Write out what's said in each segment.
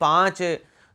5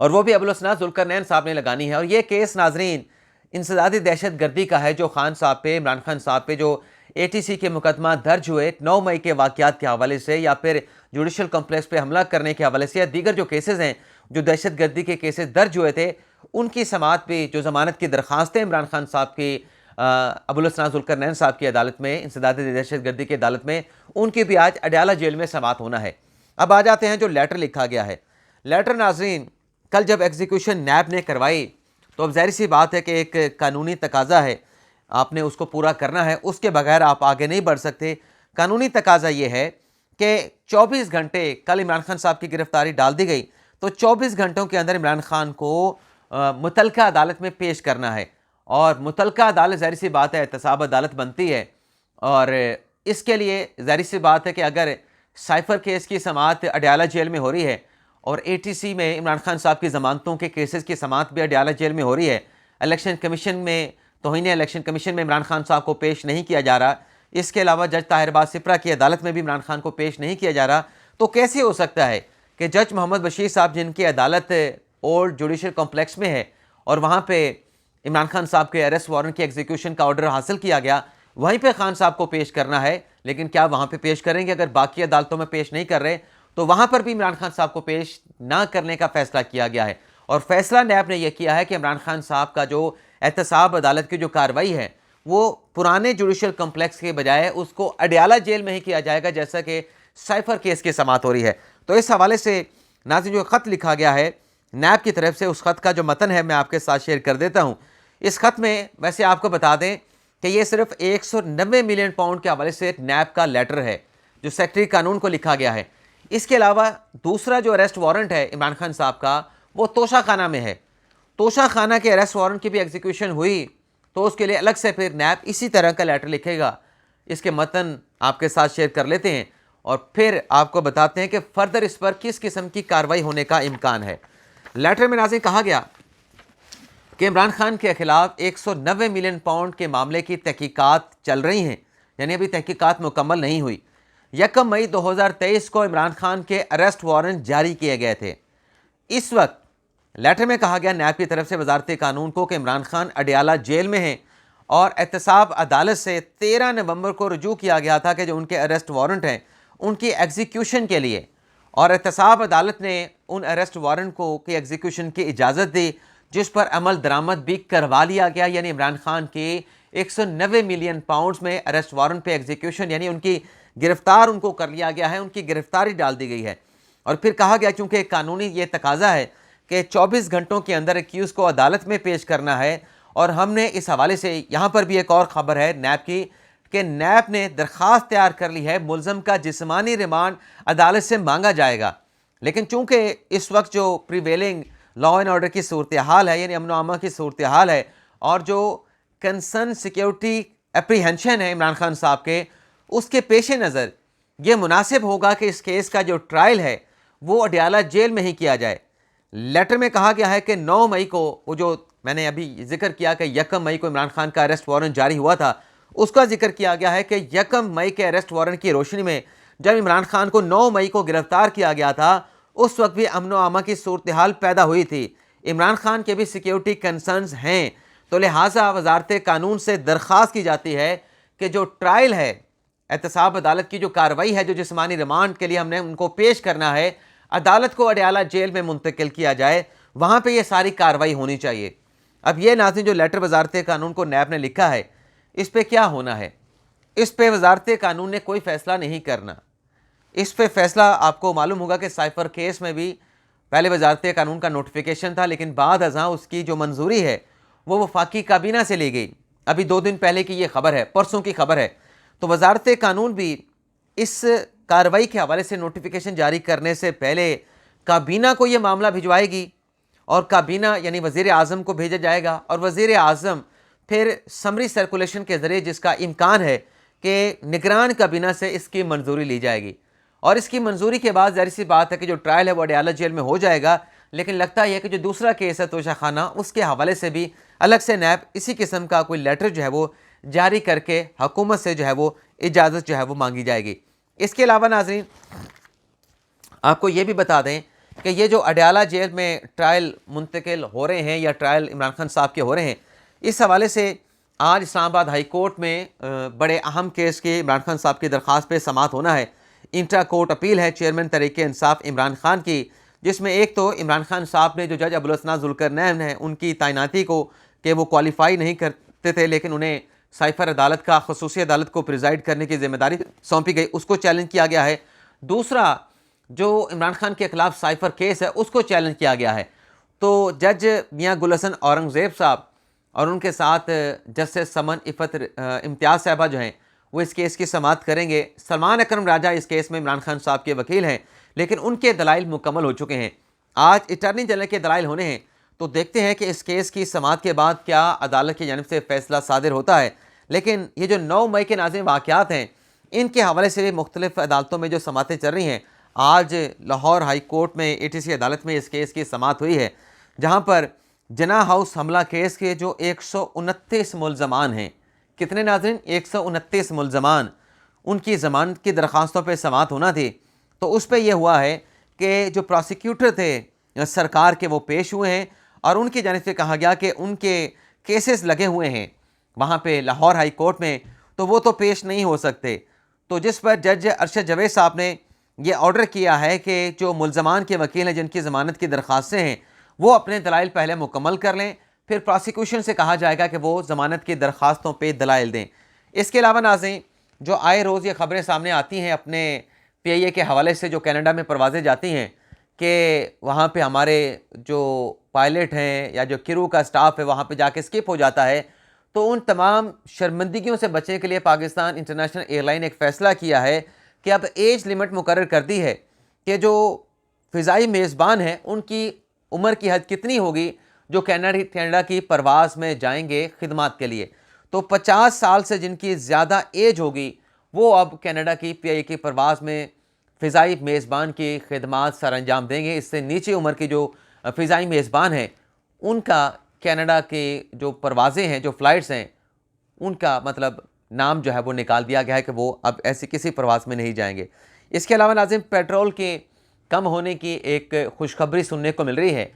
اور وہ بھی ابوالحسنات ذوالقرنین صاحب نے لگانی ہے۔ اور یہ کیس ناظرین انسدادی دہشت گردی کا ہے جو خان صاحب پہ، عمران خان صاحب پہ جو ATC کے مقدمہ درج ہوئے 9 مئی کے واقعات کے حوالے سے، یا پھر جوڈیشل کمپلیکس پہ حملہ کرنے کے حوالے سے، یا دیگر جو کیسز ہیں جو دہشت گردی کے کیسز درج ہوئے تھے، ان کی سماعت پہ جو ضمانت کی درخواستیں عمران خان صاحب کی ابوالحسنات ذوالقرنین صاحب کی عدالت میں، انسدادی دہشت گردی کی عدالت میں، ان کی بھی آج اڈیالہ جیل میں سماعت ہونا ہے۔ اب آ جاتے ہیں جو لیٹر لکھا گیا ہے۔ لیٹر ناظرین کل جب ایگزیکیوشن نیب نے کروائی تو اب ظاہر سی بات ہے کہ ایک قانونی تقاضا ہے، آپ نے اس کو پورا کرنا ہے، اس کے بغیر آپ آگے نہیں بڑھ سکتے۔ قانونی تقاضا یہ ہے کہ 24 گھنٹے، کل عمران خان صاحب کی گرفتاری ڈال دی گئی تو 24 گھنٹوں کے اندر عمران خان کو متعلقہ عدالت میں پیش کرنا ہے، اور متعلقہ عدالت ظاہر سی بات ہے احتساب عدالت بنتی ہے، اور اس کے لیے ظاہر سی بات ہے کہ اگر سائفر کیس کی سماعت اڈیالہ جیل میں ہو رہی ہے اور ATC میں عمران خان صاحب کی ضمانتوں کے کیسز کی سماعت بھی اڈیالہ جیل میں ہو رہی ہے، الیکشن کمیشن میں توہین الیکشن کمیشن میں عمران خان صاحب کو پیش نہیں کیا جا رہا، اس کے علاوہ جج طاہر باز سپرا کی عدالت میں بھی عمران خان کو پیش نہیں کیا جا رہا، تو کیسے ہو سکتا ہے کہ جج محمد بشیر صاحب جن کی عدالت اولڈ جوڈیشل کمپلیکس میں ہے اور وہاں پہ عمران خان صاحب کے اریسٹ وارنٹ کی ایگزیکیوشن کا آرڈر حاصل کیا گیا، وہیں پہ خان صاحب کو پیش کرنا ہے، لیکن کیا وہاں پہ پیش کریں گے؟ اگر باقی عدالتوں میں پیش نہیں کر رہے تو وہاں پر بھی عمران خان صاحب کو پیش نہ کرنے کا فیصلہ کیا گیا ہے۔ اور فیصلہ نیب نے یہ کیا ہے کہ عمران خان صاحب کا جو احتساب عدالت کی جو کارروائی ہے وہ پرانے جوڈیشل کمپلیکس کے بجائے اس کو اڈیالہ جیل میں ہی کیا جائے گا، جیسا کہ سائفر کیس کی سماعت ہو رہی ہے۔ تو اس حوالے سے ناظرین جو خط لکھا گیا ہے نیب کی طرف سے، اس خط کا جو متن ہے میں آپ کے ساتھ شیئر کر دیتا ہوں۔ اس خط میں ویسے آپ کو بتا دیں کہ یہ صرف 190 ملین پاؤنڈ کے حوالے سے ایک نیب کا لیٹر ہے جو سیکرٹری قانون کو لکھا گیا ہے۔ اس کے علاوہ دوسرا جو اریسٹ وارنٹ ہے عمران خان صاحب کا وہ توشہ خانہ میں ہے، توشہ خانہ کے اریسٹ وارنٹ کی بھی ایگزیکیوشن ہوئی تو اس کے لیے الگ سے پھر نیب اسی طرح کا لیٹر لکھے گا۔ اس کے متن آپ کے ساتھ شیئر کر لیتے ہیں اور پھر آپ کو بتاتے ہیں کہ فردر اس پر کس قسم کی کارروائی ہونے کا امکان ہے۔ لیٹر میں ناظرین کہا گیا کہ عمران خان کے خلاف 190 ملین پاؤنڈ کے معاملے کی تحقیقات چل رہی ہیں، یعنی ابھی تحقیقات مکمل نہیں ہوئی۔ 1 مئی 2023 کو عمران خان کے اریسٹ وارنٹ جاری کیے گئے تھے۔ اس وقت لیٹر میں کہا گیا نیب کی طرف سے وزارت قانون کو کہ عمران خان اڈیالہ جیل میں ہیں، اور احتساب عدالت سے 13 نومبر کو رجوع کیا گیا تھا کہ جو ان کے اریسٹ وارنٹ ہیں ان کی ایگزیکیوشن کے لیے، اور احتساب عدالت نے ان اریسٹ وارنٹ کو کی ایگزیکیوشن کی اجازت دی، جس پر عمل درآمد بھی کروا لیا گیا، یعنی عمران خان کی 190 ملین پاؤنڈز میں اریسٹ وارنٹ پہ ایگزیکیوشن، یعنی ان کی گرفتار ان کو کر لیا گیا ہے، ان کی گرفتاری ڈال دی گئی ہے۔ اور پھر کہا گیا کیونکہ قانونی یہ تقاضا ہے کہ 24 گھنٹوں کے اندر ایکیوز کو عدالت میں پیش کرنا ہے، اور ہم نے اس حوالے سے یہاں پر بھی ایک اور خبر ہے نیب کی کہ نیب نے درخواست تیار کر لی ہے، ملزم کا جسمانی ریمانڈ عدالت سے مانگا جائے گا، لیکن چونکہ اس وقت جو پریویلنگ لا اینڈ آرڈر کی صورتحال ہے، یعنی امن و امان کی صورتحال ہے، اور جو کنسرن سیکیورٹی اپریہنشن ہے عمران خان صاحب کے، اس کے پیش نظر یہ مناسب ہوگا کہ اس کیس کا جو ٹرائل ہے وہ اڈیالہ جیل میں ہی کیا جائے۔ لیٹر میں کہا گیا ہے کہ 9 مئی کو، وہ جو میں نے ابھی ذکر کیا کہ 1 مئی کو عمران خان کا اریسٹ وارنٹ جاری ہوا تھا، اس کا ذکر کیا گیا ہے کہ 1 مئی کے اریسٹ وارنٹ کی روشنی میں جب عمران خان کو 9 مئی کو گرفتار کیا گیا تھا، اس وقت بھی امن و امان کی صورتحال پیدا ہوئی تھی، عمران خان کے بھی سیکیورٹی کنسرنز ہیں، تو لہٰذا وزارت قانون سے درخواست کی جاتی ہے کہ جو ٹرائل ہے، احتساب عدالت کی جو کارروائی ہے، جو جسمانی ریمانڈ کے لیے ہم نے ان کو پیش کرنا ہے، عدالت کو اڈیالہ جیل میں منتقل کیا جائے، وہاں پہ یہ ساری کارروائی ہونی چاہیے۔ اب یہ ناظرین جو لیٹر وزارت قانون کو نیب نے لکھا ہے، اس پہ کیا ہونا ہے؟ اس پہ وزارت قانون نے کوئی فیصلہ نہیں کرنا۔ اس پہ فیصلہ آپ کو معلوم ہوگا کہ سائفر کیس میں بھی پہلے وزارت قانون کا نوٹیفیکیشن تھا، لیکن بعد ازاں اس کی جو منظوری ہے وہ وفاقی کابینہ سے لی گئی۔ ابھی 2 دن پہلے کی یہ خبر ہے، پرسوں کی خبر ہے۔ تو وزارت قانون بھی اس کارروائی کے حوالے سے نوٹیفیکیشن جاری کرنے سے پہلے کابینہ کو یہ معاملہ بھجوائے گی، اور کابینہ یعنی وزیر اعظم کو بھیجا جائے گا، اور وزیر اعظم پھر سمری سرکولیشن کے ذریعے، جس کا امکان ہے کہ نگران کابینہ سے اس کی منظوری لی جائے گی، اور اس کی منظوری کے بعد ظاہر سی بات ہے کہ جو ٹرائل ہے وہ اڈیالہ جیل میں ہو جائے گا۔ لیکن لگتا یہ ہے کہ جو دوسرا کیس ہے توشہ خانہ، اس کے حوالے سے بھی الگ سے نیب اسی قسم کا کوئی لیٹر جو ہے وہ جاری کر کے حکومت سے جو ہے وہ اجازت جو ہے وہ مانگی جائے گی۔ اس کے علاوہ ناظرین آپ کو یہ بھی بتا دیں کہ یہ جو اڈیالہ جیل میں ٹرائل منتقل ہو رہے ہیں یا ٹرائل عمران خان صاحب کے ہو رہے ہیں، اس حوالے سے آج اسلام آباد ہائی کورٹ میں بڑے اہم کیس کے عمران خان صاحب کی درخواست پہ سماعت ہونا ہے۔ انٹرا کورٹ اپیل ہے چیئرمین تحریک انصاف عمران خان کی، جس میں ایک تو عمران خان صاحب نے جو جج ابوالحسناء ذوالقرنین ہیں ان کی تعیناتی کو کہ وہ کوالیفائی نہیں کرتے تھے، لیکن انہیں سائفر عدالت کا خصوصی عدالت کو پریزائڈ کرنے کی ذمہ داری سونپی گئی، اس کو چیلنج کیا گیا ہے۔ دوسرا جو عمران خان کے خلاف سائفر کیس ہے اس کو چیلنج کیا گیا ہے۔ تو جج میاں گل حسن اورنگزیب صاحب اور ان کے ساتھ جسٹس سمن عفت امتیاز صاحبہ جو ہیں وہ اس کیس کی سماعت کریں گے۔ سلمان اکرم راجہ اس کیس میں عمران خان صاحب کے وکیل ہیں، لیکن ان کے دلائل مکمل ہو چکے ہیں۔ آج اٹارنی جنرل کے دلائل ہونے ہیں، تو دیکھتے ہیں کہ اس کیس کی سماعت کے بعد کیا عدالت کی جانب سے فیصلہ صادر ہوتا ہے۔ لیکن یہ جو 9 مئی کے ناظرین واقعات ہیں، ان کے حوالے سے مختلف عدالتوں میں جو سماعتیں چل رہی ہیں، آج لاہور ہائی کورٹ میں ATC عدالت میں اس کیس کی سماعت ہوئی ہے، جہاں پر جناح ہاؤس حملہ کیس کے جو 129 ملزمان ہیں، کتنے ناظرین؟ 129 ملزمان، ان کی ضمانت کی درخواستوں پہ سماعت ہونا تھی۔ تو اس پہ یہ ہوا ہے کہ جو پراسیکیوٹر تھے سرکار کے وہ پیش ہوئے ہیں، اور ان کی جانب سے کہا گیا کہ ان کے کیسز لگے ہوئے ہیں وہاں پہ لاہور ہائی کورٹ میں، تو وہ تو پیش نہیں ہو سکتے۔ تو جس پر جج ارشد جاوید صاحب نے یہ آرڈر کیا ہے کہ جو ملزمان کے وکیل ہیں جن کی ضمانت کی درخواستیں ہیں، وہ اپنے دلائل پہلے مکمل کر لیں، پھر پراسیکیوشن سے کہا جائے گا کہ وہ ضمانت کی درخواستوں پہ دلائل دیں۔ اس کے علاوہ ناظرین جو آئے روز یہ خبریں سامنے آتی ہیں اپنے PIA کے حوالے سے، جو کینیڈا میں پروازیں جاتی ہیں کہ وہاں پہ ہمارے جو پائلٹ ہیں یا جو کرو کا سٹاف ہے وہاں پہ جا کے اسکپ ہو جاتا ہے، تو ان تمام شرمندگیوں سے بچنے کے لیے پاکستان انٹرنیشنل ایئر لائن ایک فیصلہ کیا ہے کہ اب ایج لمٹ مقرر کر دی ہے کہ جو فضائی میزبان ہیں ان کی عمر کی حد کتنی ہوگی جو کینیڈا کی پرواز میں جائیں گے خدمات کے لیے۔ تو 50 سال سے جن کی زیادہ ایج ہوگی وہ اب کینیڈا کی PIA کی پرواز میں فضائی میزبان کی خدمات سر انجام دیں گے۔ اس سے نیچے عمر کی جو فضائی میزبان ہیں ان کا کینیڈا کی جو پروازیں ہیں، جو فلائٹس ہیں، ان کا مطلب نام جو ہے وہ نکال دیا گیا ہے کہ وہ اب ایسی کسی پرواز میں نہیں جائیں گے۔ اس کے علاوہ ناظرین پیٹرول کے کم ہونے کی ایک خوشخبری سننے کو مل رہی ہے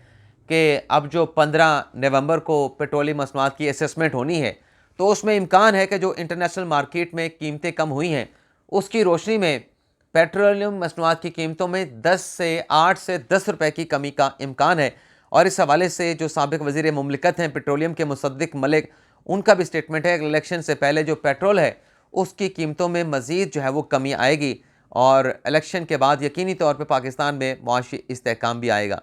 کہ اب جو 15 نومبر کو پیٹرولیم مصنوعات کی اسیسمنٹ ہونی ہے، تو اس میں امکان ہے کہ جو انٹرنیشنل مارکیٹ میں قیمتیں کم ہوئی ہیں اس کی روشنی میں پیٹرولیم مصنوعات کی قیمتوں میں 8 سے 10 روپے کی کمی کا امکان ہے۔ اور اس حوالے سے جو سابق وزیر مملکت ہیں پیٹرولیم کے مصدق ملک، ان کا بھی سٹیٹمنٹ ہے کہ الیکشن سے پہلے جو پیٹرول ہے اس کی قیمتوں میں مزید جو ہے وہ کمی آئے گی، اور الیکشن کے بعد یقینی طور پہ پاکستان میں معاشی استحکام بھی آئے گا۔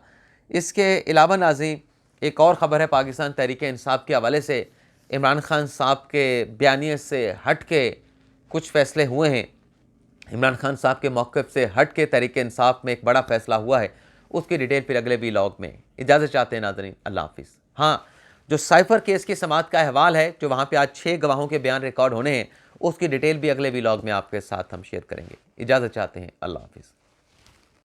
اس کے علاوہ ناظرین ایک اور خبر ہے پاکستان تحریک انصاف کے حوالے سے، عمران خان صاحب کے بیانیے سے ہٹ کے کچھ فیصلے ہوئے ہیں۔ عمران خان صاحب کے موقف سے ہٹ کے تحریک انصاف میں ایک بڑا فیصلہ ہوا ہے، اس کی ڈیٹیل پھر اگلے ویلاگ میں۔ اجازت چاہتے ہیں ناظرین، اللہ حافظ۔ ہاں، جو سائفر کیس کی سماعت کا احوال ہے، جو وہاں پہ آج 6 گواہوں کے بیان ریکارڈ ہونے ہیں، اس کی ڈیٹیل بھی اگلے ویلاگ میں آپ کے ساتھ ہم شیئر کریں گے۔ اجازت چاہتے ہیں، اللہ حافظ۔